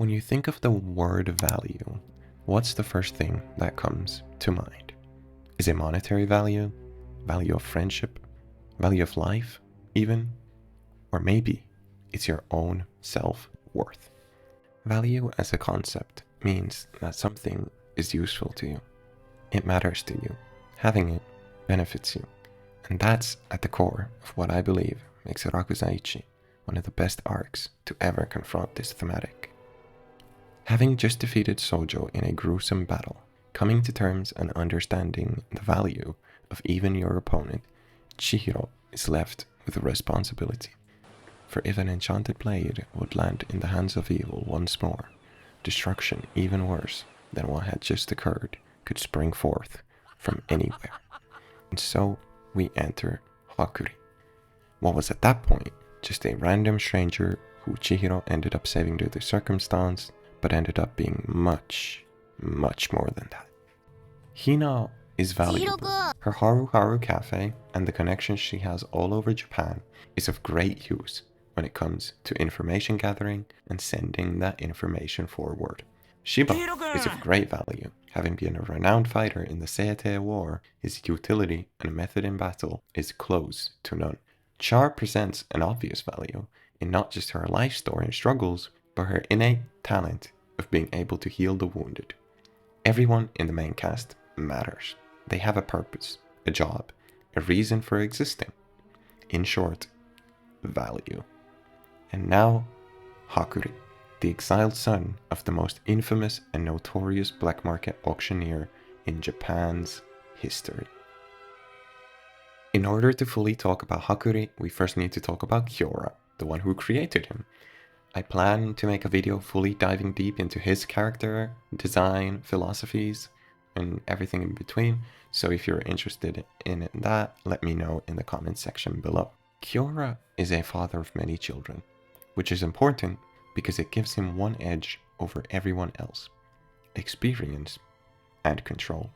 When you think of the word value, what's the first thing that comes to mind? Is it monetary value? Value of friendship? Value of life, even? Or maybe it's your own self-worth. Value as a concept means that something is useful to you. It matters to you. Having it benefits you. And that's at the core of what I believe makes Rakuzaichi one of the best arcs to ever confront this thematic. Having just defeated Sojo in a gruesome battle, coming to terms and understanding the value of even your opponent, Chihiro is left with a responsibility. For if an enchanted blade would land in the hands of evil once more, destruction even worse than what had just occurred could spring forth from anywhere. And so we enter Hakuri. What was at that point just a random stranger who Chihiro ended up saving due to circumstance, but ended up being much, much more than that. Hina is valuable. Her Haru cafe and the connections she has all over Japan is of great use when it comes to information gathering and sending that information forward. Shiba is of great value. Having been a renowned fighter in the Seitei War, his utility and method in battle is close to none. Char presents an obvious value in not just her life story and struggles, but her innate talent of being able to heal the wounded. Everyone in the main cast matters. They have a purpose, a job, a reason for existing. In short, value. And now, Hakuri, the exiled son of the most infamous and notorious black market auctioneer in Japan's history. In order to fully talk about Hakuri, we first need to talk about Kiora, the one who created him. I plan to make a video fully diving deep into his character, design, philosophies, and everything in between, so if you're interested in that, let me know in the comments section below. Kiora is a father of many children, which is important because it gives him one edge over everyone else: experience and control.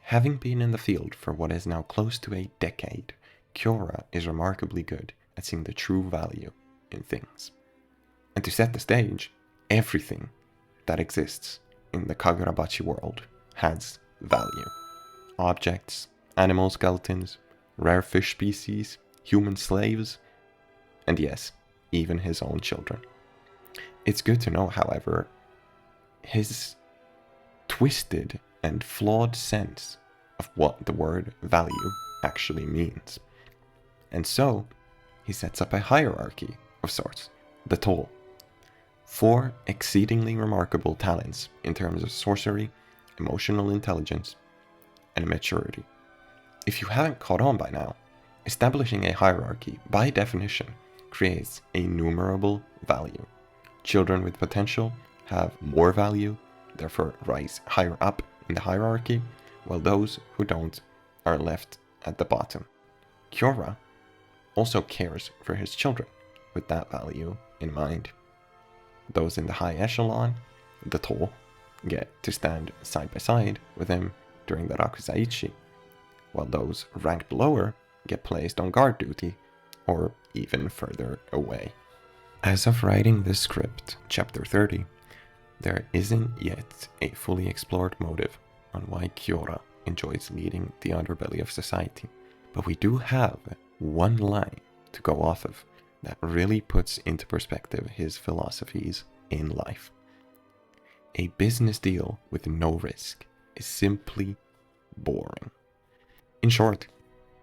Having been in the field for what is now close to a decade, Kiora is remarkably good at seeing the true value in things. And to set the stage, everything that exists in the Kagurabachi world has value. Objects, animal skeletons, rare fish species, human slaves, and yes, even his own children. It's good to know, however, his twisted and flawed sense of what the word value actually means. And so, he sets up a hierarchy of sorts, the toll. 4 exceedingly remarkable talents in terms of sorcery, emotional intelligence, and maturity. If you haven't caught on by now, establishing a hierarchy, by definition, creates a numerable value. Children with potential have more value, therefore rise higher up in the hierarchy, while those who don't are left at the bottom. Kiora also cares for his children with that value in mind. Those in the high echelon, the toll, get to stand side by side with him during the Rakuzaichi, while those ranked lower get placed on guard duty or even further away. As of writing this script, chapter 30, there isn't yet a fully explored motive on why Kiora enjoys leading the underbelly of society, but we do have one line to go off of that really puts into perspective his philosophies in life. A business deal with no risk is simply boring. In short,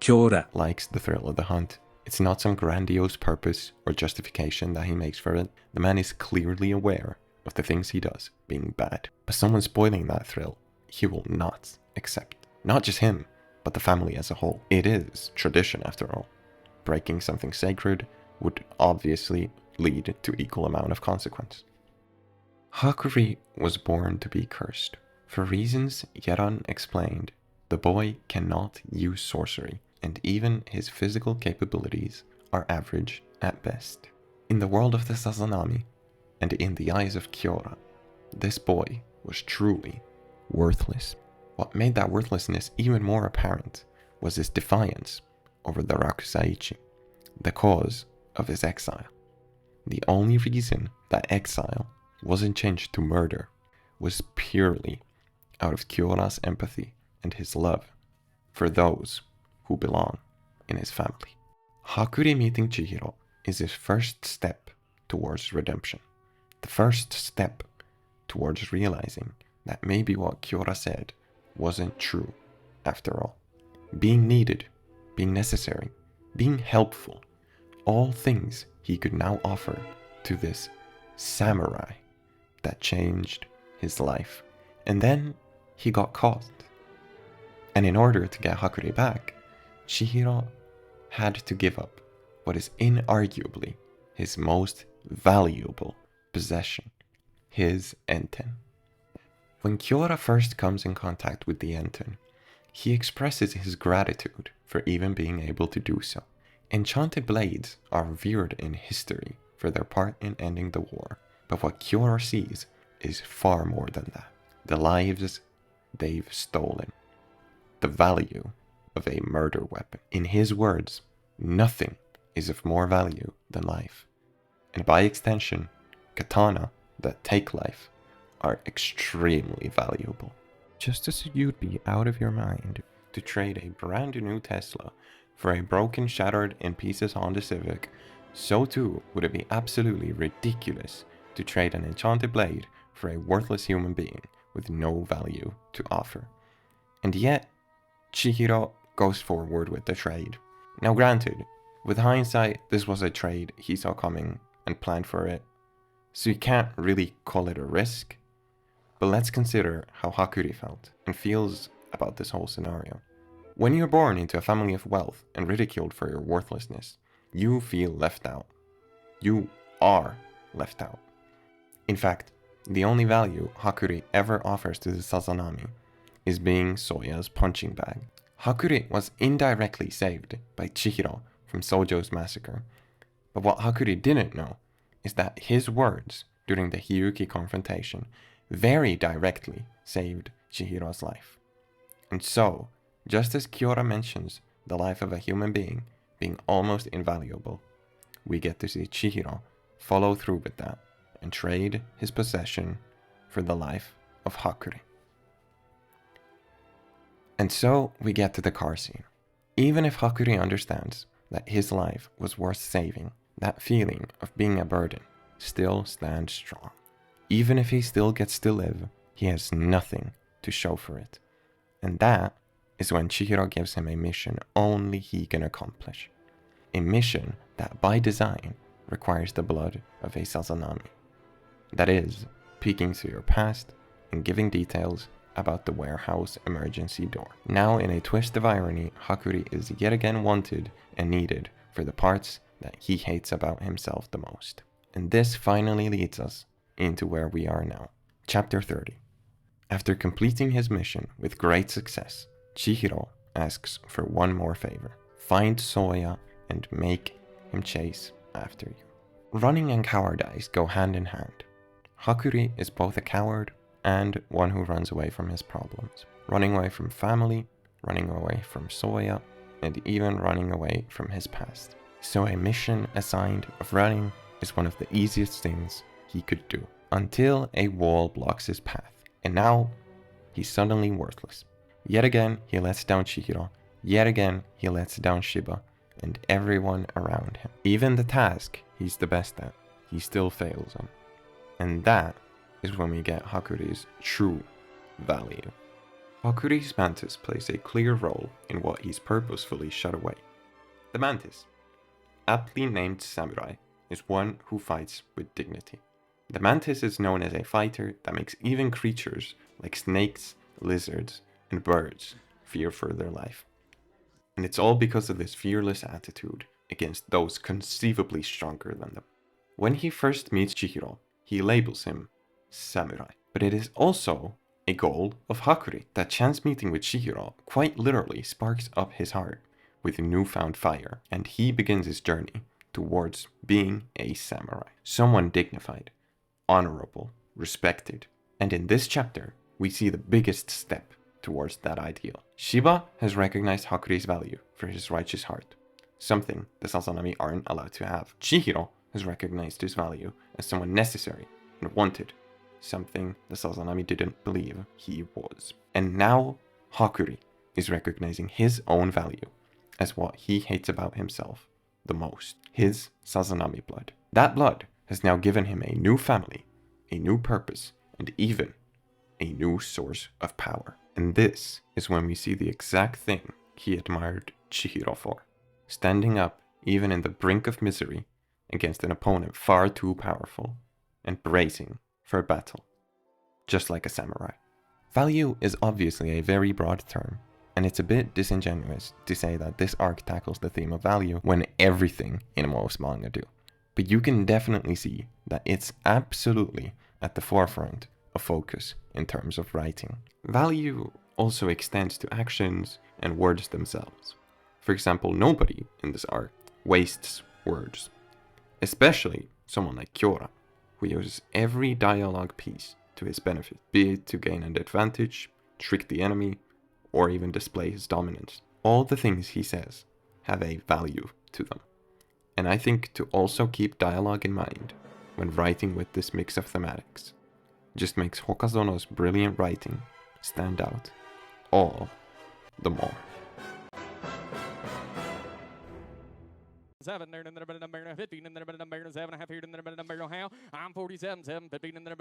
Kiora likes the thrill of the hunt. It's not some grandiose purpose or justification that he makes for it. The man is clearly aware of the things he does being bad, but someone spoiling that thrill, he will not accept. Not just him, but the family as a whole. It is tradition after all. Breaking something sacred would obviously lead to equal amount of consequence. Hakuri was born to be cursed. For reasons yet unexplained, the boy cannot use sorcery, and even his physical capabilities are average at best. In the world of the Sazanami, and in the eyes of Kiora, this boy was truly worthless. What made that worthlessness even more apparent was his defiance over the Rakuzaichi, the cause of his exile. The only reason that exile wasn't changed to murder, was purely out of Kiora's empathy and his love for those who belong in his family. Hakuri meeting Chihiro is his first step towards redemption. The first step towards realizing that maybe what Kiora said wasn't true after all. Being needed, being necessary, being helpful, all things he could now offer to this samurai that changed his life. And then he got caught. And in order to get Hakuri back, Chihiro had to give up what is inarguably his most valuable possession, his enten. When Kiora first comes in contact with the enten, he expresses his gratitude for even being able to do so. Enchanted blades are revered in history for their part in ending the war, but what Kiora sees is far more than that. The lives they've stolen, the value of a murder weapon. In his words, nothing is of more value than life, and by extension, katana that take life are extremely valuable. Just as you'd be out of your mind to trade a brand new Tesla for a broken, shattered in pieces Honda Civic, so too would it be absolutely ridiculous to trade an enchanted blade for a worthless human being with no value to offer. And yet, Chihiro goes forward with the trade. Now granted, with hindsight, this was a trade he saw coming and planned for it, so you can't really call it a risk. But let's consider how Hakuri felt and feels about this whole scenario. When you're born into a family of wealth and ridiculed for your worthlessness, you feel left out. You are left out. In fact, the only value Hakuri ever offers to the Sazanami is being Soya's punching bag. Hakuri was indirectly saved by Chihiro from Sojo's massacre, but what Hakuri didn't know is that his words during the Hiyuki confrontation very directly saved Chihiro's life. And so, just as Kiora mentions the life of a human being being almost invaluable, we get to see Chihiro follow through with that and trade his possession for the life of Hakuri. And so we get to the car scene. Even if Hakuri understands that his life was worth saving, that feeling of being a burden still stands strong. Even if he still gets to live, he has nothing to show for it. And that is when Chihiro gives him a mission only he can accomplish. A mission that by design requires the blood of a Sazanami. That is, peeking through your past and giving details about the warehouse emergency door. Now, in a twist of irony, Hakuri is yet again wanted and needed for the parts that he hates about himself the most. And this finally leads us into where we are now. Chapter 30. After completing his mission with great success, Chihiro asks for one more favor. Find Soya and make him chase after you. Running and cowardice go hand in hand. Hakuri is both a coward and one who runs away from his problems. Running away from family, running away from Soya, and even running away from his past. So a mission assigned of running is one of the easiest things he could do, until a wall blocks his path, and now he's suddenly worthless. Yet again he lets down Chihiro, yet again he lets down Shiba, and everyone around him. Even the task he's the best at, he still fails on. And that is when we get Hakuri's true value. Hakuri's mantis plays a clear role in what he's purposefully shut away. The mantis, aptly named samurai, is one who fights with dignity. The mantis is known as a fighter that makes even creatures like snakes, lizards, and birds fear for their life. And it's all because of this fearless attitude against those conceivably stronger than them. When he first meets Chihiro, he labels him samurai. But it is also a goal of Hakuri that chance meeting with Chihiro quite literally sparks up his heart with newfound fire, and he begins his journey towards being a samurai. Someone dignified, honorable, respected. And in this chapter, we see the biggest step towards that ideal. Shiba has recognized Hakuri's value for his righteous heart, something the Sazanami aren't allowed to have. Chihiro has recognized his value as someone necessary and wanted, something the Sazanami didn't believe he was. And now Hakuri is recognizing his own value as what he hates about himself the most, his Sazanami blood. That blood has now given him a new family, a new purpose, and even a new source of power. And this is when we see the exact thing he admired Chihiro for, standing up even in the brink of misery against an opponent far too powerful and bracing for battle, just like a samurai. Value is obviously a very broad term, and it's a bit disingenuous to say that this arc tackles the theme of value when everything in most manga do. But you can definitely see that it's absolutely at the forefront of focus in terms of writing. Value also extends to actions and words themselves. For example, nobody in this arc wastes words, especially someone like Kiora, who uses every dialogue piece to his benefit, be it to gain an advantage, trick the enemy, or even display his dominance. All the things he says have a value to them. And I think to also keep dialogue in mind when writing with this mix of thematics just makes Hokazono's brilliant writing stand out all the more. 7 there, and then a bit of number 15, and then a bit of number 7.5 here, and then a bit of number how I'm 47, 7, 15, and then a bit